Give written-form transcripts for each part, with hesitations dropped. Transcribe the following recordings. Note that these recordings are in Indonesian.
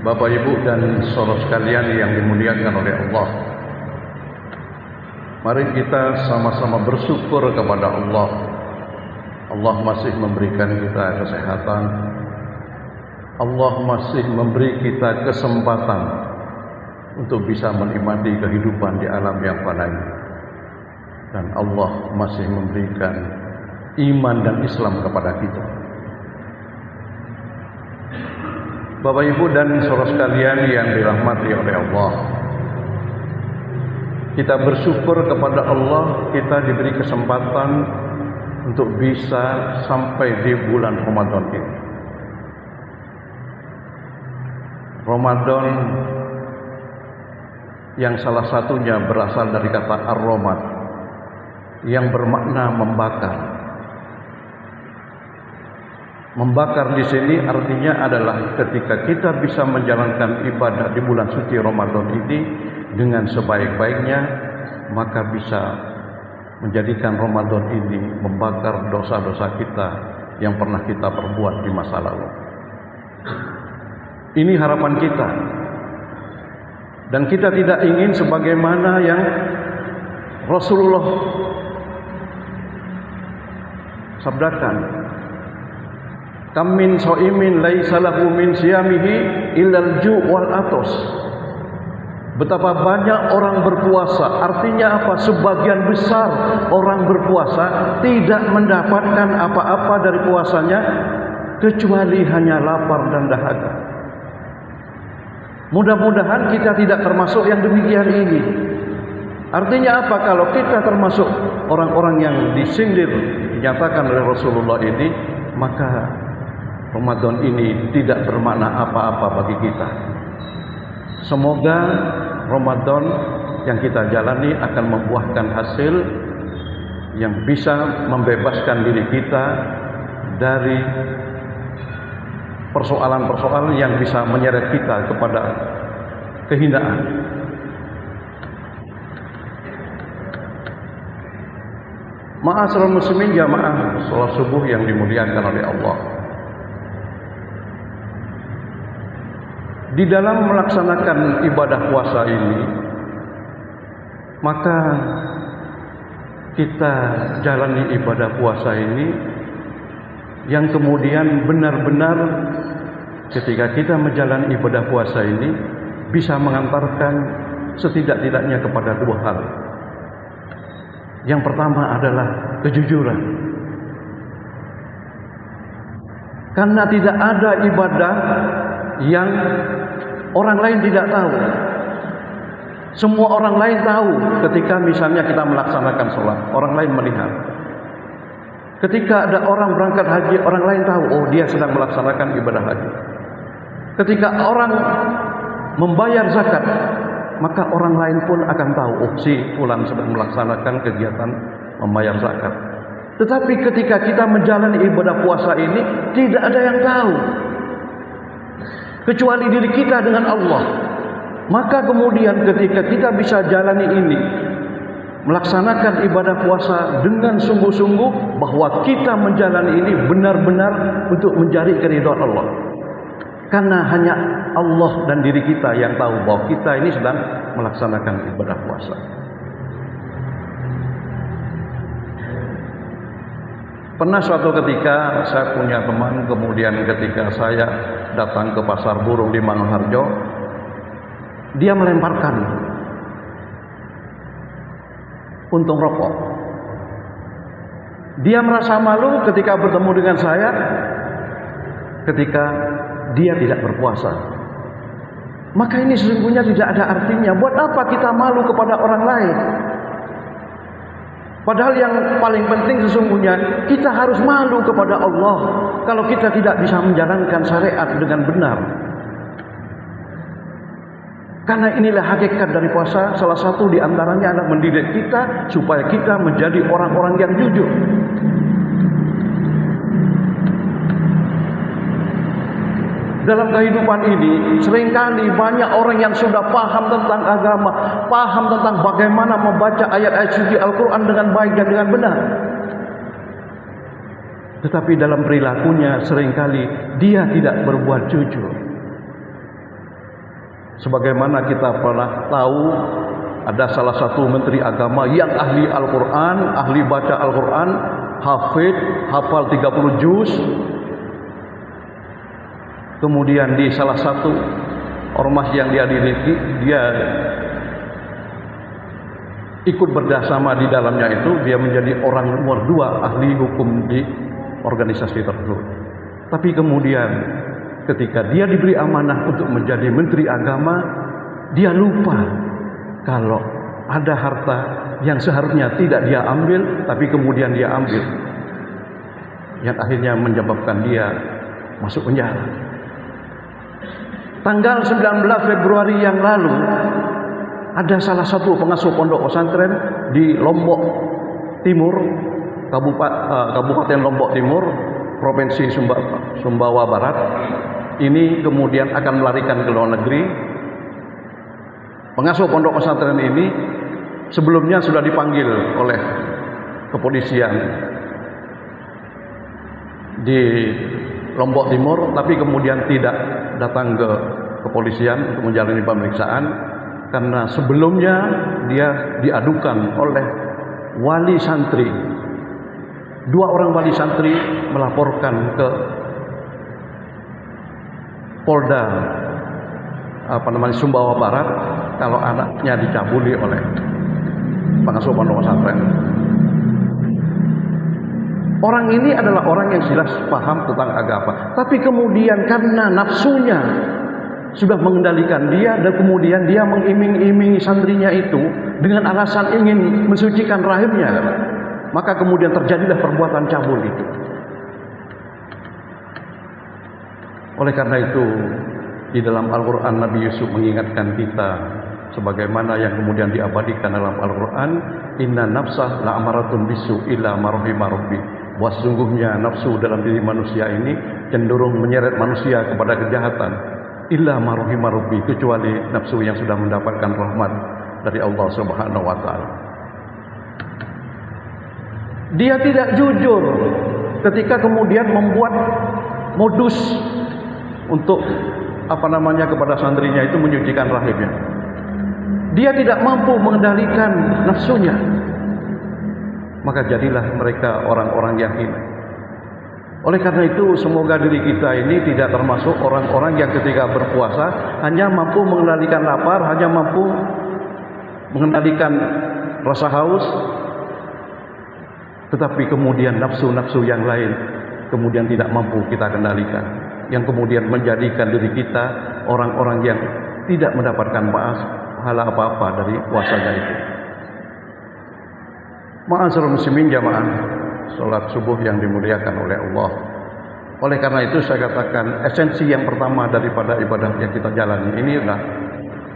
Bapak Ibu dan saudara sekalian yang dimuliakan oleh Allah, mari kita sama-sama bersyukur kepada Allah. Allah masih memberikan kita kesehatan, Allah masih memberi kita kesempatan untuk bisa menikmati kehidupan di alam yang fana ini, dan Allah masih memberikan iman dan Islam kepada kita. Bapak Ibu dan saudara sekalian yang dirahmati oleh Allah, kita bersyukur kepada Allah, kita diberi kesempatan untuk bisa sampai di bulan Ramadan ini. Ramadan yang salah satunya berasal dari kata ar-ramad yang bermakna membakar. Membakar di sini artinya adalah ketika kita bisa menjalankan ibadah di bulan suci Ramadan ini dengan sebaik-baiknya, maka bisa menjadikan Ramadan ini membakar dosa-dosa kita yang pernah kita perbuat di masa lalu. Ini harapan kita, dan kita tidak ingin sebagaimana yang Rasulullah sabdakan, kam min shaimin laisa lahu min siyamihi illal ju' wal atos. Betapa banyak orang berpuasa, artinya apa? Sebagian besar orang berpuasa tidak mendapatkan apa-apa dari puasanya kecuali hanya lapar dan dahaga. Mudah-mudahan kita tidak termasuk yang demikian ini. Artinya apa? Kalau kita termasuk orang-orang yang disindir, dinyatakan oleh Rasulullah ini, maka Ramadan ini tidak bermakna apa-apa bagi kita. Semoga Ramadan yang kita jalani akan membuahkan hasil yang bisa membebaskan diri kita dari persoalan-persoalan yang bisa menyeret kita kepada kehinaan. Ma'asyiral muslimin jamaah salat subuh yang dimuliakan oleh Allah. Di dalam melaksanakan ibadah puasa ini, maka kita jalani ibadah puasa ini yang kemudian benar-benar ketika kita menjalani ibadah puasa ini bisa mengantarkan setidak-tidaknya kepada dua hal. Yang pertama adalah kejujuran. Karena tidak ada ibadah yang orang lain tidak tahu. Semua orang lain tahu ketika misalnya kita melaksanakan sholat, orang lain melihat. Ketika ada orang berangkat haji, orang lain tahu, oh dia sedang melaksanakan ibadah haji. Ketika orang membayar zakat, maka orang lain pun akan tahu, oh si fulan sedang melaksanakan kegiatan membayar zakat. Tetapi ketika kita menjalani ibadah puasa ini, tidak ada yang tahu kecuali diri kita dengan Allah. Maka kemudian ketika kita bisa jalani ini, melaksanakan ibadah puasa dengan sungguh-sungguh, bahwa kita menjalani ini benar-benar untuk mencari keridhaan Allah. Karena hanya Allah dan diri kita yang tahu bahwa kita ini sedang melaksanakan ibadah puasa. Pernah suatu ketika saya punya teman, kemudian ketika saya datang ke pasar burung di Mangunharjo, dia melemparkan untung rokok. Dia merasa malu ketika bertemu dengan saya, ketika dia tidak berpuasa. Maka ini sesungguhnya tidak ada artinya. Buat apa kita malu kepada orang lain? Padahal yang paling penting sesungguhnya kita harus malu kepada Allah kalau kita tidak bisa menjalankan syariat dengan benar. Karena inilah hakikat dari puasa. Salah satu di antaranya adalah mendidik kita supaya kita menjadi orang-orang yang jujur. Dalam kehidupan ini seringkali banyak orang yang sudah paham tentang agama, paham tentang bagaimana membaca ayat-ayat suci Al-Quran dengan baik dan dengan benar. Tetapi dalam perilakunya seringkali dia tidak berbuat jujur. Sebagaimana kita pernah tahu, ada salah satu menteri agama yang ahli Al-Quran, ahli baca Al-Quran, hafid, hafal 30 juz. Kemudian di salah satu ormas yang dia diriki, dia ikut bersama di dalamnya itu, dia menjadi orang nomor 2 ahli hukum di organisasi tersebut. Tapi kemudian ketika dia diberi amanah untuk menjadi menteri agama, dia lupa kalau ada harta yang seharusnya tidak dia ambil, tapi kemudian dia ambil, yang akhirnya menyebabkan dia masuk penjara. Tanggal 19 Februari yang lalu, ada salah satu pengasuh pondok pesantren di Lombok Timur, Kabupaten Lombok Timur, Provinsi Sumbawa Barat. Ini kemudian akan melarikan ke luar negeri. Pengasuh pondok pesantren ini sebelumnya sudah dipanggil oleh kepolisian di Lombok Timur, tapi kemudian tidak datang ke kepolisian untuk menjalani pemeriksaan karena sebelumnya dia diadukan oleh wali santri. 2 orang wali santri melaporkan ke Polda Sumbawa Barat kalau anaknya dicabuli oleh pengasuh pondok pesantren. Orang ini adalah orang yang jelas paham tentang agama, tapi kemudian karena nafsunya sudah mengendalikan dia, dan kemudian dia mengiming-imingi santrinya itu dengan alasan ingin mensucikan rahimnya, maka kemudian terjadilah perbuatan cabul itu. Oleh karena itu, di dalam Al-Quran Nabi Yusuf mengingatkan kita sebagaimana yang kemudian diabadikan dalam Al-Quran, inna nafsah la'amaratun bisu illa ma rahima rabbi. Bahwa sesungguhnya nafsu dalam diri manusia ini cenderung menyeret manusia kepada kejahatan, illa ma rahima rabbi, kecuali nafsu yang sudah mendapatkan rahmat dari Allah Subhanahu wa taala. Dia tidak jujur ketika kemudian membuat modus untuk kepada santrinya itu menyucikan rahimnya. Dia tidak mampu mengendalikan nafsunya, maka jadilah mereka orang-orang yang hina. Oleh karena itu, semoga diri kita ini tidak termasuk orang-orang yang ketika berpuasa hanya mampu mengendalikan lapar, hanya mampu mengendalikan rasa haus, tetapi kemudian nafsu-nafsu yang lain kemudian tidak mampu kita kendalikan, yang kemudian menjadikan diri kita orang-orang yang tidak mendapatkan pahala apa-apa dari puasanya itu. Ma'asyiral muslimin jamaah salat subuh yang dimuliakan oleh Allah. Oleh karena itu saya katakan esensi yang pertama daripada ibadah yang kita jalani ini adalah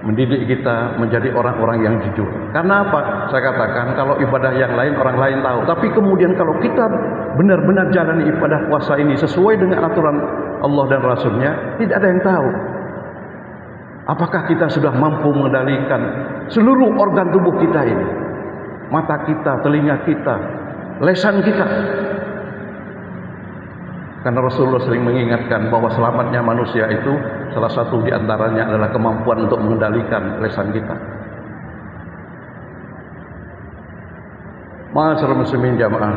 mendidik kita menjadi orang-orang yang jujur. Karena apa? Saya katakan kalau ibadah yang lain orang lain tahu, tapi kemudian kalau kita benar-benar jalani ibadah puasa ini sesuai dengan aturan Allah dan Rasulnya, tidak ada yang tahu apakah kita sudah mampu mengendalikan seluruh organ tubuh kita ini, mata kita, telinga kita, lesan kita. Karena Rasulullah sering mengingatkan bahwa selamatnya manusia itu salah satu di antaranya adalah kemampuan untuk mengendalikan lesan kita. Ma'asyiral muslimin jamaah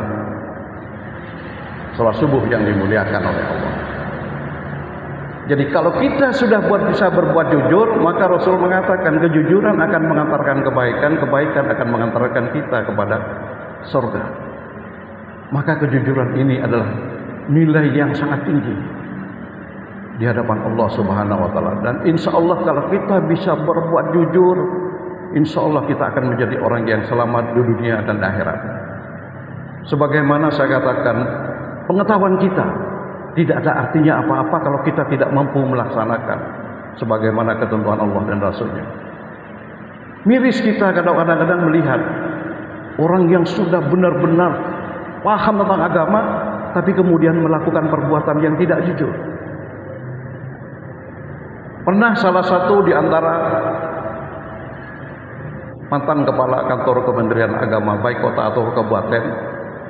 salat subuh yang dimuliakan oleh Allah. Jadi kalau kita sudah bisa berbuat jujur, maka Rasul mengatakan kejujuran akan mengantarkan kebaikan, kebaikan akan mengantarkan kita kepada surga. Maka kejujuran ini adalah nilai yang sangat tinggi di hadapan Allah Subhanahu wa taala. Dan insya Allah kalau kita bisa berbuat jujur, insya Allah kita akan menjadi orang yang selamat di dunia dan akhirat. Sebagaimana saya katakan, pengetahuan kita tidak ada artinya apa-apa kalau kita tidak mampu melaksanakan sebagaimana ketentuan Allah dan Rasulnya. Miris kita kadang-kadang melihat orang yang sudah benar-benar paham tentang agama, tapi kemudian melakukan perbuatan yang tidak jujur. Pernah salah satu di antara mantan kepala kantor Kementerian Agama, baik kota atau kabupaten,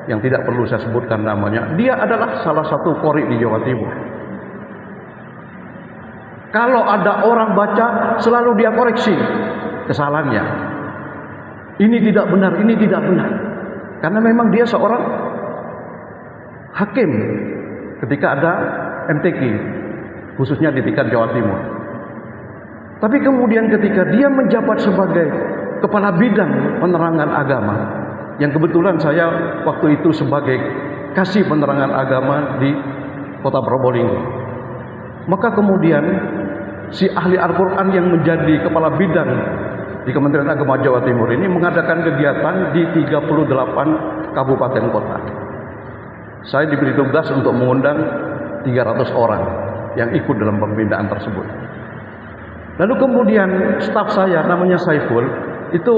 yang tidak perlu saya sebutkan namanya, dia adalah salah satu qori di Jawa Timur. Kalau ada orang baca, selalu dia koreksi kesalahannya. Ini tidak benar, ini tidak benar. Karena memang dia seorang hakim ketika ada MTQ, khususnya di tingkat Jawa Timur. Tapi kemudian ketika dia menjabat sebagai kepala bidang penerangan agama, yang kebetulan saya waktu itu sebagai kasih penerangan agama di Kota Probolinggo, maka kemudian si ahli Al-Quran yang menjadi kepala bidang di Kementerian Agama Jawa Timur ini mengadakan kegiatan di 38 kabupaten kota. Saya diberi tugas untuk mengundang 300 orang yang ikut dalam pembinaan tersebut. Lalu kemudian staf saya namanya Saiful itu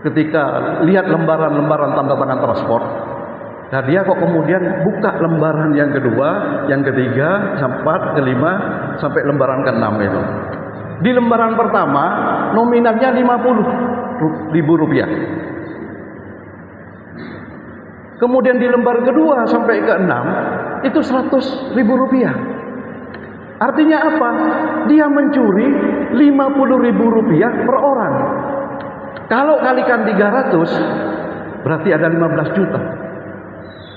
ketika lihat lembaran-lembaran tanda tangan transport, nah dia kok kemudian buka lembaran yang kedua, yang ketiga, keempat, kelima, sampai lembaran ke-6 itu. Di lembaran pertama nominalnya 50.000 rupiah. Kemudian di lembar kedua sampai ke-6 itu 100.000 rupiah. Artinya apa? Dia mencuri 50.000 rupiah per orang. Kalau kalikan 300 berarti ada 15 juta.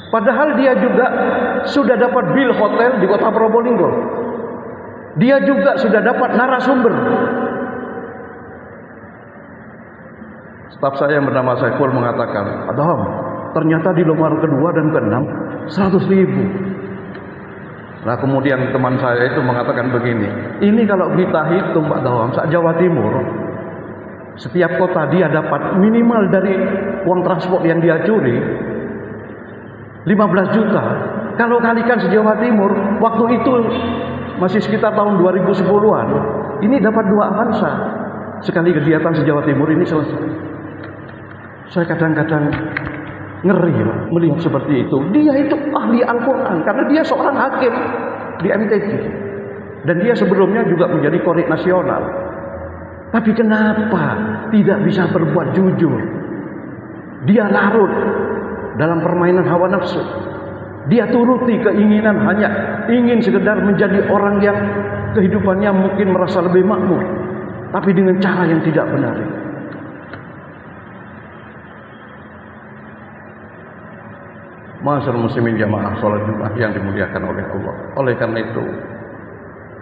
Padahal dia juga sudah dapat bil hotel di Kota Probolinggo. Dia juga sudah dapat narasumber. Staf saya yang bernama Saiful mengatakan, Adam, ternyata di lembar kedua dan ke-6 100.000. Nah kemudian teman saya itu mengatakan begini, ini kalau kita hitung Pak Dawam, se-Jawa Timur, setiap kota dia dapat minimal dari uang transport yang dia curi 15 juta. Kalau kalikan se-Jawa Timur, waktu itu masih sekitar tahun 2010-an, ini dapat 2 Avanza. Sekali kegiatan se-Jawa Timur ini selesai. Saya kadang-kadang ngeri melihat seperti itu. Dia itu ahli Al-Quran karena dia seorang hakim di MTQ. Dan dia sebelumnya juga menjadi korek nasional. Tapi kenapa tidak bisa berbuat jujur? Dia larut dalam permainan hawa nafsu. Dia turuti keinginan, hanya ingin sekedar menjadi orang yang kehidupannya mungkin merasa lebih makmur, tapi dengan cara yang tidak benar. Ma'asyiral muslimin jamaah salat Jumat yang dimuliakan oleh Allah. Oleh karena itu,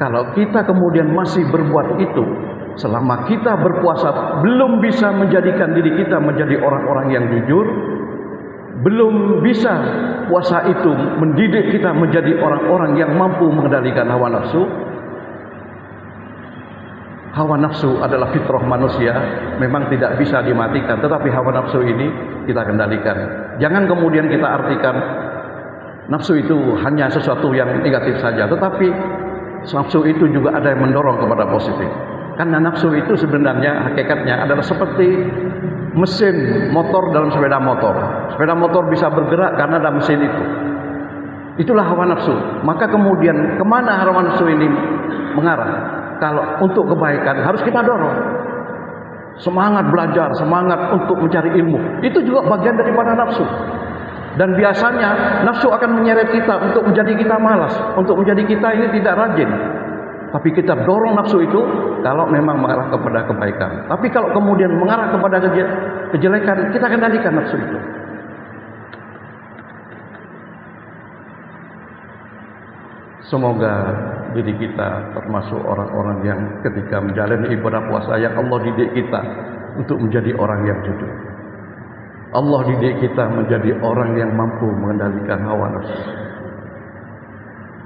kalau kita kemudian masih berbuat itu, selama kita berpuasa belum bisa menjadikan diri kita menjadi orang-orang yang jujur, belum bisa puasa itu mendidik kita menjadi orang-orang yang mampu mengendalikan hawa nafsu. Hawa nafsu adalah fitrah manusia, memang tidak bisa dimatikan, tetapi hawa nafsu ini kita kendalikan. Jangan kemudian kita artikan nafsu itu hanya sesuatu yang negatif saja, tetapi nafsu itu juga ada yang mendorong kepada positif. Karena nafsu itu sebenarnya hakikatnya adalah seperti mesin motor dalam sepeda motor. Sepeda motor bisa bergerak karena ada mesin itu. Itulah hawa nafsu. Maka kemudian kemana hawa nafsu ini mengarah? Kalau untuk kebaikan harus kita dorong. Semangat belajar, semangat untuk mencari ilmu. Itu juga bagian daripada nafsu. Dan biasanya nafsu akan menyeret kita untuk menjadi kita malas, untuk menjadi kita ini tidak rajin. Tapi kita dorong nafsu itu kalau memang mengarah kepada kebaikan. Tapi kalau kemudian mengarah kepada kejelekan, kita kendalikan nafsu itu. Semoga diri kita termasuk orang-orang yang ketika menjalani ibadah puasa yang Allah didik kita untuk menjadi orang yang jujur. Allah didik kita menjadi orang yang mampu mengendalikan hawa nafsu.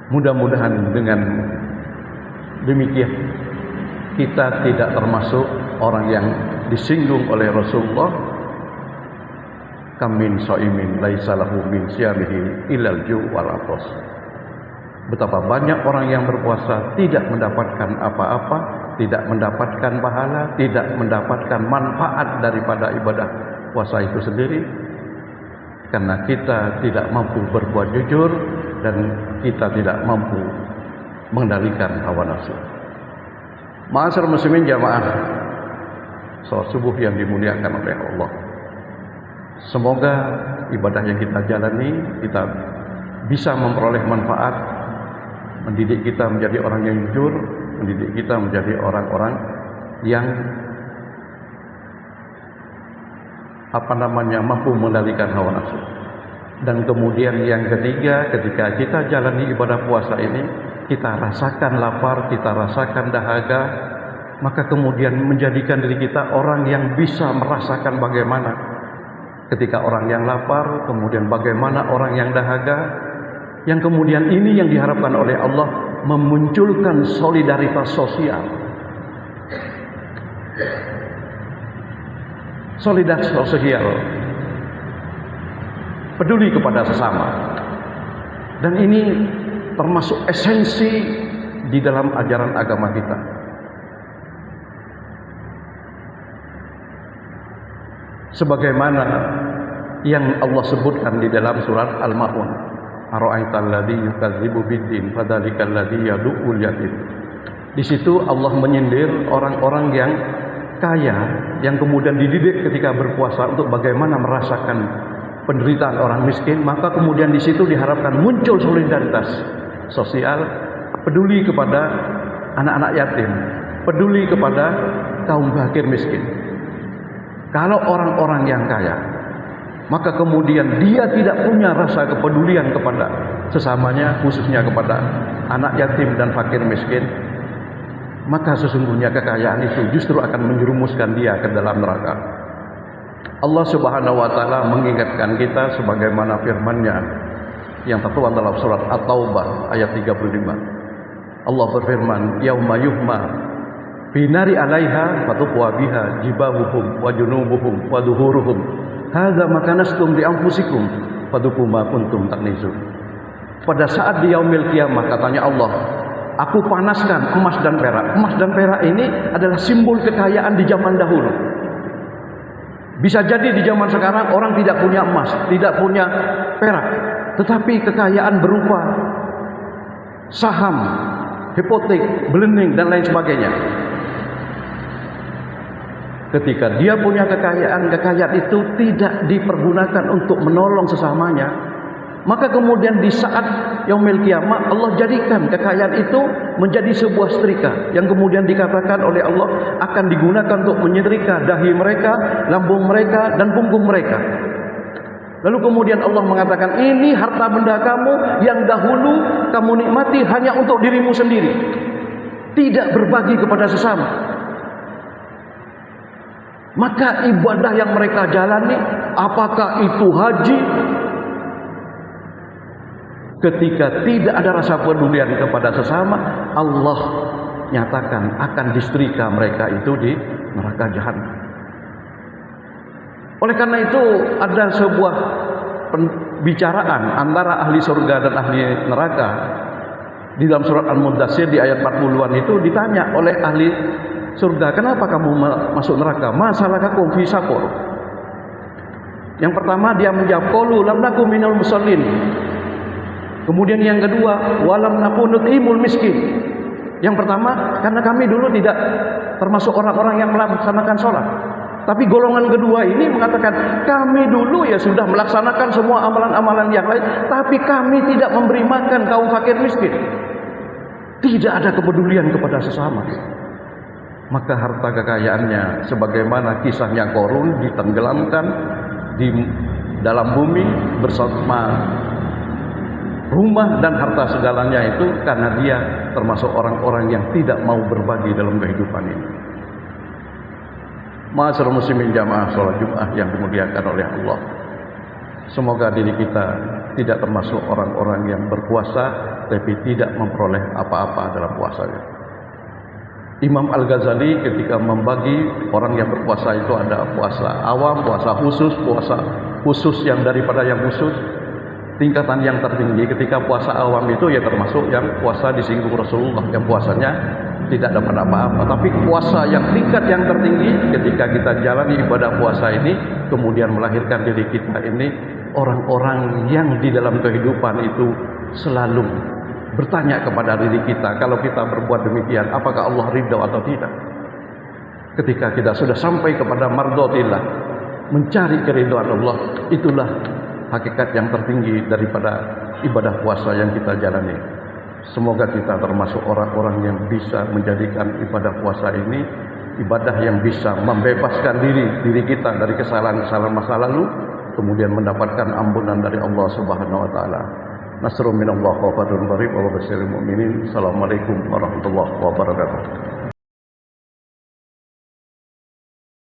Mudah-mudahan dengan demikian kita tidak termasuk orang yang disinggung oleh Rasulullah, kam min shaimin laisa lahu min siyamihi illal ju' wal atas. Betapa banyak orang yang berpuasa tidak mendapatkan apa-apa, tidak mendapatkan pahala, tidak mendapatkan manfaat daripada ibadah puasa itu sendiri, karena kita tidak mampu berbuat jujur dan kita tidak mampu mengendalikan hawa nafsu. Ma'asyiral muslimin jamaah salat subuh yang dimuliakan oleh Allah. Semoga ibadah yang kita jalani kita bisa memperoleh manfaat. mendidik kita menjadi orang yang jujur, mendidik kita menjadi orang-orang yang mampu mengendalikan hawa nafsu. Dan kemudian yang ketiga, ketika kita jalani ibadah puasa ini, kita rasakan lapar, kita rasakan dahaga, maka kemudian menjadikan diri kita orang yang bisa merasakan bagaimana ketika orang yang lapar, kemudian bagaimana orang yang dahaga, yang kemudian ini yang diharapkan oleh Allah memunculkan solidaritas sosial. Solidaritas sosial, peduli kepada sesama. Dan ini termasuk esensi di dalam ajaran agama kita. Sebagaimana yang Allah sebutkan di dalam surat Al-Maun, ara'aital ladzi yukadzibu biddin fadzalikal ladzi yad'ul yatim. Di situ Allah menyindir orang-orang yang kaya yang kemudian dididik ketika berpuasa untuk bagaimana merasakan penderitaan orang miskin, maka kemudian di situ diharapkan muncul solidaritas sosial, peduli kepada anak-anak yatim, peduli kepada kaum fakir miskin. Kalau orang-orang yang kaya, maka kemudian dia tidak punya rasa kepedulian kepada sesamanya, khususnya kepada anak yatim dan fakir miskin, maka sesungguhnya kekayaan itu justru akan menjerumuskan dia ke dalam neraka. Allah Subhanahu wa taala mengingatkan kita sebagaimana firman-Nya yang tertuang dalam surat At-Taubah ayat 35. Allah berfirman, "Yauma yuhma fi nari 'alaiha fatuqwa biha jibahuhum wa junubuhum wa duhuruhum. Hadza ma kanastum li anfusikum fadhuqu ma kuntum taknizun." Pada saat di yaumil kiamah, katanya Allah, aku panaskan emas dan perak. Emas dan perak ini adalah simbol kekayaan di zaman dahulu. Bisa jadi di zaman sekarang orang tidak punya emas, tidak punya perak, tetapi kekayaan berupa saham, hipotek, belening dan lain sebagainya. Ketika dia punya kekayaan itu tidak dipergunakan untuk menolong sesamanya, maka kemudian di saat yaumil kiamah Allah jadikan kekayaan itu menjadi sebuah setrika yang kemudian dikatakan oleh Allah akan digunakan untuk menyetrika dahi mereka, lambung mereka dan punggung mereka. Lalu kemudian Allah mengatakan, ini harta benda kamu yang dahulu kamu nikmati hanya untuk dirimu sendiri, tidak berbagi kepada sesama. Maka ibadah yang mereka jalani, apakah itu haji, ketika tidak ada rasa pedulian kepada sesama, Allah nyatakan akan disetrika mereka itu di neraka jahanam. Oleh karena itu ada sebuah pembicaraan antara ahli surga dan ahli neraka. Di dalam surat Al-Muddatsir di ayat 40-an itu ditanya oleh ahli surga, kenapa kamu masuk neraka? Masalakakum fi saqar. Yang pertama dia menjawab, qalu lam nakum minal musallin. Kemudian yang kedua, walam nakun nut'imul miskin. Yang pertama, karena kami dulu tidak termasuk orang-orang yang melaksanakan sholat. Tapi golongan kedua ini mengatakan, kami dulu ya sudah melaksanakan semua amalan-amalan yang lain, tapi kami tidak memberi makan kaum fakir miskin. Tidak ada kepedulian kepada sesama. Maka harta kekayaannya sebagaimana kisahnya Qarun ditenggelamkan di dalam bumi bersama rumah dan harta segalanya itu karena dia termasuk orang-orang yang tidak mau berbagi dalam kehidupan ini. Ma'asyiral muslimin jamaah salat Jumat yang dimuliakan oleh Allah. Semoga diri kita tidak termasuk orang-orang yang berpuasa tapi tidak memperoleh apa-apa dalam puasanya. Imam Al-Ghazali ketika membagi orang yang berpuasa itu ada puasa awam, puasa khusus yang daripada yang khusus. Tingkatan yang tertinggi ketika puasa awam itu ya termasuk yang puasa disinggung Rasulullah, yang puasanya tidak dapat apa-apa. Tapi puasa yang tingkat yang tertinggi ketika kita jalani ibadah puasa ini kemudian melahirkan diri kita ini orang-orang yang di dalam kehidupan itu selalu bertanya kepada diri kita, kalau kita berbuat demikian apakah Allah ridha atau tidak. Ketika kita sudah sampai kepada mardhatillah, mencari keridhaan Allah, itulah hakikat yang tertinggi daripada ibadah puasa yang kita jalani. Semoga kita termasuk orang-orang yang bisa menjadikan ibadah puasa ini ibadah yang bisa membebaskan diri kita dari kesalahan-kesalahan masa lalu, kemudian mendapatkan ampunan dari Allah Subhanahu wa taala. Nasrun minallah wa fadlun qarib wa basyiril mu'minin. Assalamualaikum warahmatullahi wabarakatuh.